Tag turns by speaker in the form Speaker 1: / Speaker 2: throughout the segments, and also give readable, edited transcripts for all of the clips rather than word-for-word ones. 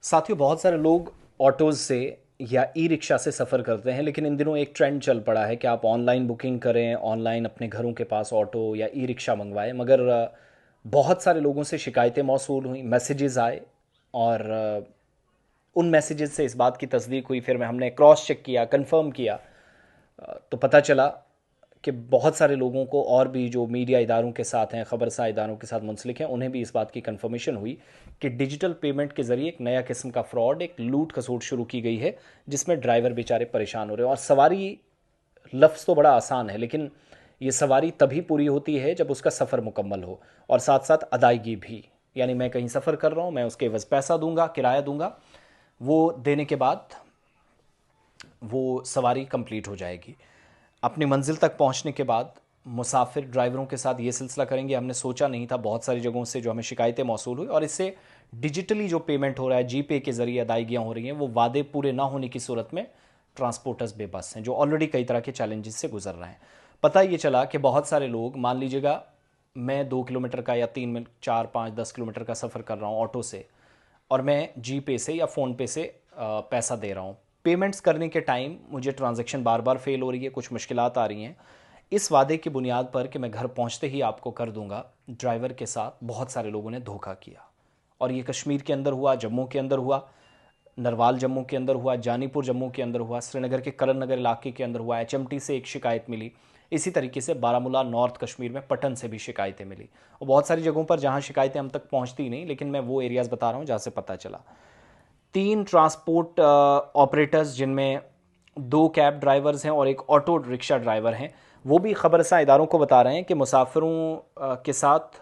Speaker 1: साथियों, बहुत सारे लोग ऑटोज़ से या ई रिक्शा से सफ़र करते हैं, लेकिन इन दिनों एक ट्रेंड चल पड़ा है कि आप ऑनलाइन बुकिंग करें, ऑनलाइन अपने घरों के पास ऑटो या ई रिक्शा मंगवाएं। मगर बहुत सारे लोगों से शिकायतें मौसूल हुई, मैसेजेस आए और उन मैसेजेस से इस बात की तस्दीक हुई। फिर हमने क्रॉस चेक किया, कंफर्म किया, तो पता चला कि बहुत सारे लोगों को और भी जो मीडिया इदारों के साथ हैं, ख़बरसा इदारों के साथ मुंसलिक हैं, उन्हें भी इस बात की कंफर्मेशन हुई कि डिजिटल पेमेंट के ज़रिए एक नया किस्म का फ्रॉड, एक लूट खसोट शुरू की गई है, जिसमें ड्राइवर बेचारे परेशान हो रहे हैं। और सवारी लफ्ज़ तो बड़ा आसान है, लेकिन ये सवारी तभी पूरी होती है जब उसका सफ़र मुकम्मल हो, और साथ साथ अदायगी भी। यानी मैं कहीं सफ़र कर रहा हूँ, मैं उसके एवज़ पैसा दूंगा, किराया दूंगा, वो देने के बाद वो सवारी कंप्लीट हो जाएगी। अपनी मंजिल तक पहुंचने के बाद मुसाफिर ड्राइवरों के साथ ये सिलसिला करेंगे, हमने सोचा नहीं था। बहुत सारी जगहों से जो हमें शिकायतें मौसूल हुई, और इससे डिजिटली जो पेमेंट हो रहा है, जी पे के ज़रिए अदायगियाँ हो रही हैं, वो वादे पूरे ना होने की सूरत में ट्रांसपोर्टर्स बेबस हैं, जो ऑलरेडी कई तरह के चैलेंजेस से गुजर रहे हैं। पता ये चला कि बहुत सारे लोग, मान लीजिएगा मैं 2 किलोमीटर का या 3, 4, 5, 10 किलोमीटर का सफ़र कर रहा हूँ ऑटो से, और मैं जी पे से या फ़ोन पे से पैसा दे रहा हूँ। पेमेंट्स करने के टाइम मुझे ट्रांजैक्शन बार बार फेल हो रही है, कुछ मुश्किलात आ रही हैं। इस वादे की बुनियाद पर कि मैं घर पहुँचते ही आपको कर दूंगा, ड्राइवर के साथ बहुत सारे लोगों ने धोखा किया। और ये कश्मीर के अंदर हुआ, जम्मू के अंदर हुआ, नरवाल जम्मू के अंदर हुआ, जानीपुर जम्मू के अंदर हुआ, श्रीनगर के करण नगर इलाके के अंदर हुआ, एचएमटी से एक शिकायत मिली। इसी तरीके से बारामूला नॉर्थ कश्मीर में पटन से भी शिकायतें मिली, और बहुत सारी जगहों पर जहां शिकायतें हम तक पहुंचती नहीं, लेकिन मैं वो एरियाज़ बता रहा हूं जहां से पता चला। 3 ट्रांसपोर्ट ऑपरेटर्स, जिनमें 2 कैब ड्राइवर्स हैं और एक ऑटो रिक्शा ड्राइवर हैं, वो भी खबरसा इदारों को बता रहे हैं कि मुसाफिरों के साथ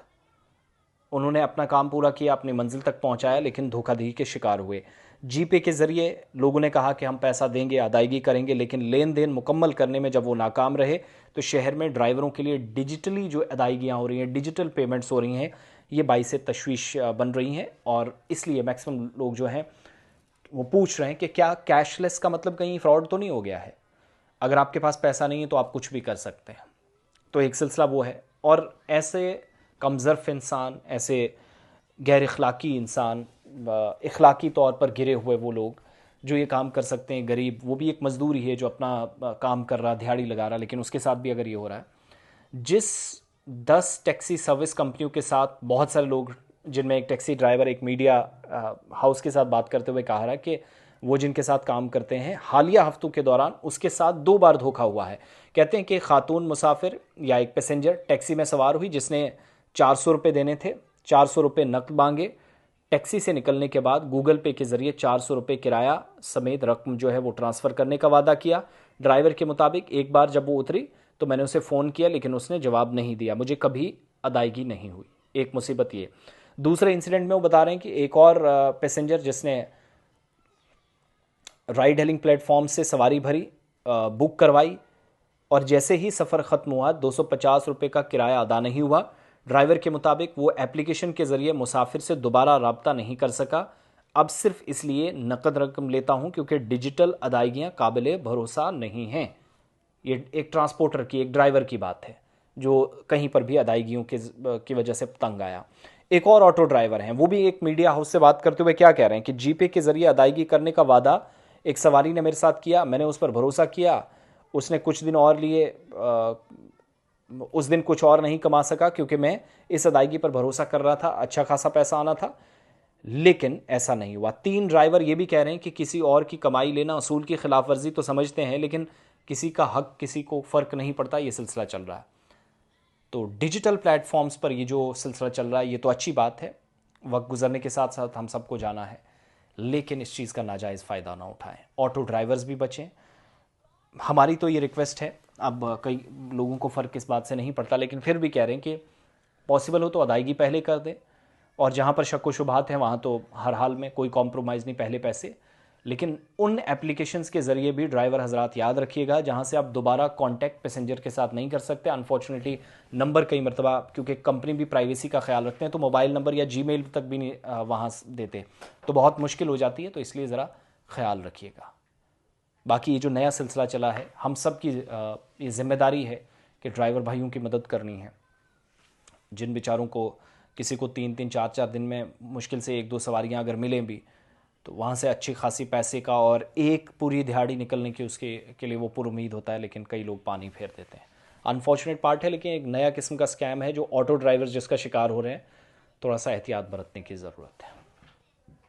Speaker 1: उन्होंने अपना काम पूरा किया, अपनी मंजिल तक पहुंचाया, लेकिन धोखाधड़ी के शिकार हुए। जीपे के ज़रिए लोगों ने कहा कि हम पैसा देंगे, अदायगी करेंगे, लेकिन लेन देन मुकम्मल करने में जब वो नाकाम रहे, तो शहर में ड्राइवरों के लिए डिजिटली जो अदायगियाँ हो रही हैं, डिजिटल पेमेंट्स हो रही हैं, ये बाइस तशवीश बन रही हैं। और इसलिए मैक्सिमम लोग जो हैं वो पूछ रहे हैं कि क्या कैशलेस का मतलब कहीं फ्रॉड तो नहीं हो गया है। अगर आपके पास पैसा नहीं है तो आप कुछ भी कर सकते हैं। तो एक सिलसिला वो है। और ऐसे कमज़र्फ इंसान, ऐसे गैर इखलाकी इंसान, इखलाकी तौर पर गिरे हुए वो लोग जो ये काम कर सकते हैं, गरीब, वो भी एक मजदूर ही है जो अपना काम कर रहा, दिहाड़ी लगा रहा, लेकिन उसके साथ भी अगर ये हो रहा है। जिस 10 टैक्सी सर्विस कंपनियों के साथ बहुत सारे लोग, जिनमें एक टैक्सी ड्राइवर एक मीडिया हाउस के साथ बात करते हुए कहा रहा है कि वो जिनके साथ काम करते हैं, हालिया हफ्तों के दौरान उसके साथ 2 बार धोखा हुआ है। कहते हैं कि खातून मुसाफिर या एक पैसेंजर टैक्सी में सवार हुई, जिसने 400 रुपये देने थे, 400 रुपये नकद मांगे। टैक्सी से निकलने के बाद गूगल पे के ज़रिए 400 रुपये किराया समेत रकम जो है वो ट्रांसफ़र करने का वादा किया। ड्राइवर के मुताबिक एक बार जब वो उतरी तो मैंने उसे फ़ोन किया, लेकिन उसने जवाब नहीं दिया, मुझे कभी अदायगी नहीं हुई। एक मुसीबत ये। दूसरे इंसिडेंट में वो बता रहे हैं कि एक और पैसेंजर जिसने राइड हेलिंग प्लेटफॉर्म से सवारी भरी, बुक करवाई, और जैसे ही सफ़र ख़त्म हुआ, 250 रुपये का किराया अदा नहीं हुआ। ड्राइवर के मुताबिक वो एप्लीकेशन के ज़रिए मुसाफिर से दोबारा रब्ता नहीं कर सका। अब सिर्फ इसलिए नकद रकम लेता हूँ क्योंकि डिजिटल अदायगियाँ काबिल भरोसा नहीं हैं। ये एक ट्रांसपोर्टर की, एक ड्राइवर की बात है जो कहीं पर भी अदायगियों की वजह से तंग आया। एक और ऑटो ड्राइवर हैं, वो भी एक मीडिया हाउस से बात करते हुए क्या कह रहे हैं कि जीपे के ज़रिए अदायगी करने का वादा एक सवारी ने मेरे साथ किया, मैंने उस पर भरोसा किया, उसने कुछ दिन और लिए, उस दिन कुछ और नहीं कमा सका क्योंकि मैं इस अदायगी पर भरोसा कर रहा था, अच्छा खासा पैसा आना था, लेकिन ऐसा नहीं हुआ। 3 ड्राइवर ये भी कह रहे हैं कि किसी और की कमाई लेना असूल की खिलाफ वर्जी तो समझते हैं, लेकिन किसी का हक किसी को फ़र्क नहीं पड़ता, ये सिलसिला चल रहा है। तो डिजिटल प्लेटफॉर्म्स पर ये जो सिलसिला चल रहा है, ये तो अच्छी बात है, वक्त गुजरने के साथ साथ हम सबको जाना है, लेकिन इस चीज़ का नाजायज़ फ़ायदा ना उठाएं, ऑटो ड्राइवर्स भी बचें। हमारी तो ये रिक्वेस्ट है। अब कई लोगों को फ़र्क इस बात से नहीं पड़ता, लेकिन फिर भी कह रहे हैं कि पॉसिबल हो तो अदायगी पहले कर दें, और जहाँ पर शक व शुबहात हैं वहाँ तो हर हाल में कोई कॉम्प्रोमाइज़ नहीं, पहले पैसे। लेकिन उन एप्लीकेशंस के ज़रिए भी ड्राइवर हजरात याद रखिएगा जहाँ से आप दोबारा कांटेक्ट पैसेंजर के साथ नहीं कर सकते। अनफॉर्चुनेटली नंबर कई मरतबा, क्योंकि कंपनी भी प्राइवेसी का ख्याल रखते हैं, तो मोबाइल नंबर या जीमेल तक भी नहीं वहाँ देते, तो बहुत मुश्किल हो जाती है। तो इसलिए ज़रा ख्याल रखिएगा। बाकी ये जो नया सिलसिला चला है, हम सब की ये जिम्मेदारी है कि ड्राइवर भाइयों की मदद करनी है, जिन बेचारों को, किसी को 3-3, 4-4 दिन में मुश्किल से 1-2 सवारियां अगर मिलें भी, तो वहाँ से अच्छी खासी पैसे का और एक पूरी दिहाड़ी निकलने की उसके के लिए वो पुरुमीद होता है, लेकिन कई लोग पानी फेर देते हैं। अनफॉर्चुनेट पार्ट है, लेकिन एक नया किस्म का स्कैम है जो ऑटो ड्राइवर्स जिसका शिकार हो रहे हैं। थोड़ा सा एहतियात बरतने की ज़रूरत है।